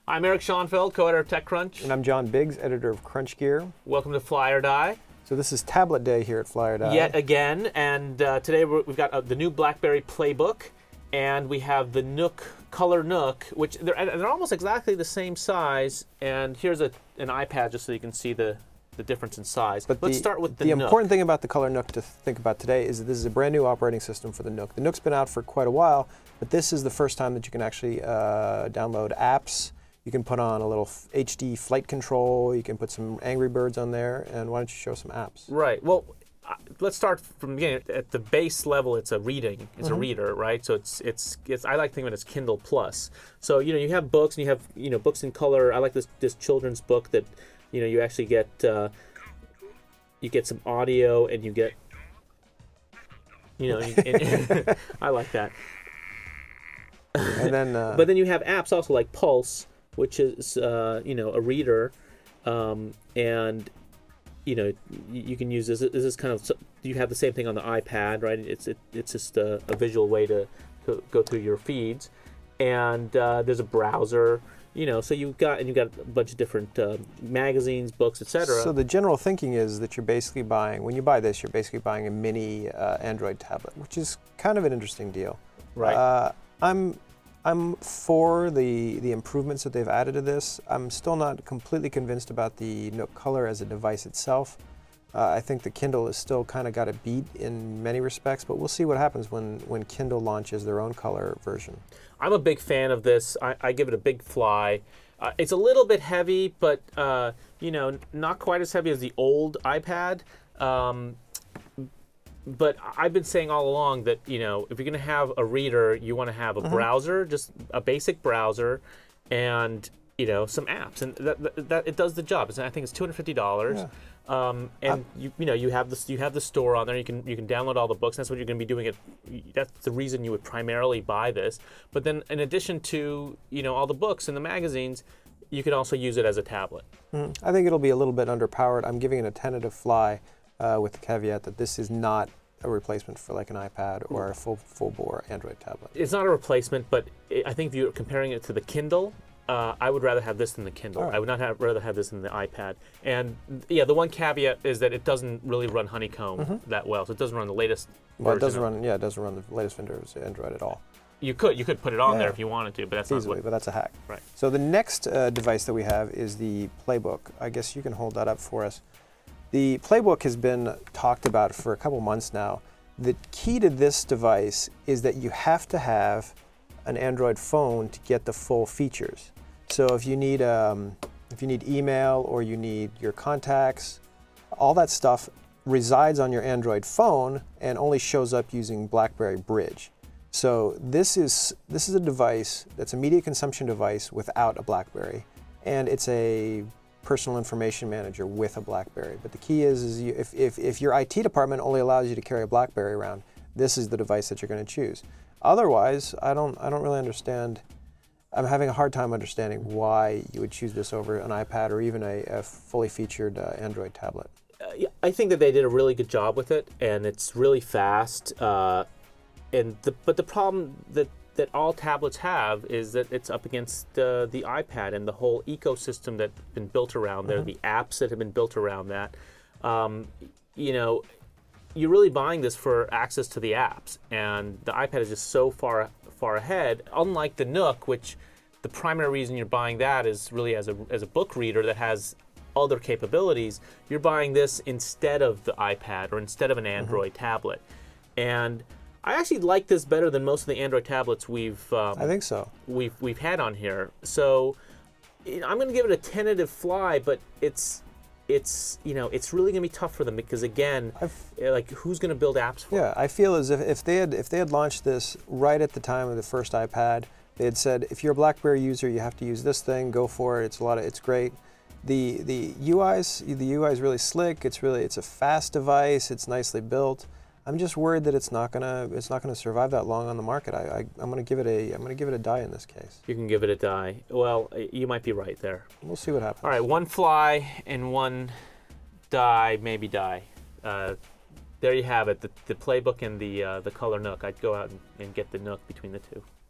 I'm Eric Schoenfeld, co-editor of TechCrunch. And I'm John Biggs, editor of Crunch Gear. Welcome to Fly or Die. So this is tablet day here at Fly or Die. Yet again, and today we've got the new BlackBerry Playbook, and we have the Nook, Color Nook, which they're almost exactly the same size. And here's an iPad just so you can see the difference in size. But let's start with the Nook. The important thing about the Color Nook to think about today is that this is a brand new operating system for the Nook. The Nook's been out for quite a while, but this is the first time that you can actually download apps. You can put on a little HD flight control. You can put some Angry Birds on there. And why don't you show some apps? Right. Well, let's start from the beginning. At the base level, it's a reading. It's a reader, right? So it's I like to think of it as Kindle Plus. So you have books and you have books in color. I like this children's book that you actually get you get some audio and you get I like that. And then but then you have apps also like Pulse, which is a reader, and you can use this. This is kind of, you have the same thing on the iPad, right? It's just a visual way to go through your feeds, and there's a browser. So you've got a bunch of different magazines, books, etc. So the general thinking is that you're basically buying, when you buy this, you're basically buying a mini Android tablet, which is kind of an interesting deal. Right. I'm for the improvements that they've added to this. I'm still not completely convinced about the Nook Color as a device itself. I think the Kindle has still kind of got a beat in many respects, but we'll see what happens when Kindle launches their own color version. I'm a big fan of this. I give it a big fly. It's a little bit heavy, but not quite as heavy as the old iPad. But I've been saying all along that if you're going to have a reader, you want to have a browser, just a basic browser, and some apps, and that it does the job. I think it's $250. Yeah. And you have the store on there. You can download all the books. That's what you're going to be doing. That's the reason you would primarily buy this. But then, in addition to all the books and the magazines, you could also use it as a tablet. I think it'll be a little bit underpowered. I'm giving it a tentative fly, with the caveat that this is not a replacement for like an iPad or a full-bore Android tablet. It's not a replacement, but I think if you're comparing it to the Kindle, I would rather have this than the Kindle. Right. I would not rather have this than the iPad. And yeah, the one caveat is that it doesn't really run Honeycomb that well. So it doesn't run the latest Well, it version doesn't run. Yeah, it doesn't run the latest Windows Android at all. You could put it on there if you wanted to, but that's easily. Not but that's a hack. Right. So the next device that we have is the Playbook. I guess you can hold that up for us. The Playbook has been talked about for a couple months now. The key to this device is that you have to have an Android phone to get the full features. So if you need email or you need your contacts, all that stuff resides on your Android phone and only shows up using BlackBerry Bridge. So this is a device that's a media consumption device without a BlackBerry, and it's a personal information manager with a BlackBerry. But the key is if your IT department only allows you to carry a BlackBerry around, this is the device that you're going to choose. Otherwise, I don't really understand. I'm having a hard time understanding why you would choose this over an iPad or even a fully featured Android tablet. I think that they did a really good job with it, and it's really fast. But the problem that all tablets have is that it's up against the iPad and the whole ecosystem that's been built around there, the apps that have been built around that. You're really buying this for access to the apps, and the iPad is just so far ahead. Unlike the Nook, which the primary reason you're buying that is really as a book reader that has other capabilities. You're buying this instead of the iPad or instead of an Android tablet, and I actually like this better than most of the Android tablets I think so. We've had on here. So I'm going to give it a tentative fly, but it's really going to be tough for them because again, like who's going to build apps for? Yeah, I feel as if they had launched this right at the time of the first iPad, they had said if you're a BlackBerry user, you have to use this thing. Go for it. It's great. The UI is really slick. It's a fast device. It's nicely built. I'm just worried that it's not gonna survive that long on the market. I'm gonna give it a die in this case. You can give it a die. Well, you might be right there. We'll see what happens. All right, one fly and one die, maybe die. There you have it. The Playbook and the Color Nook. I'd go out and get the Nook between the two.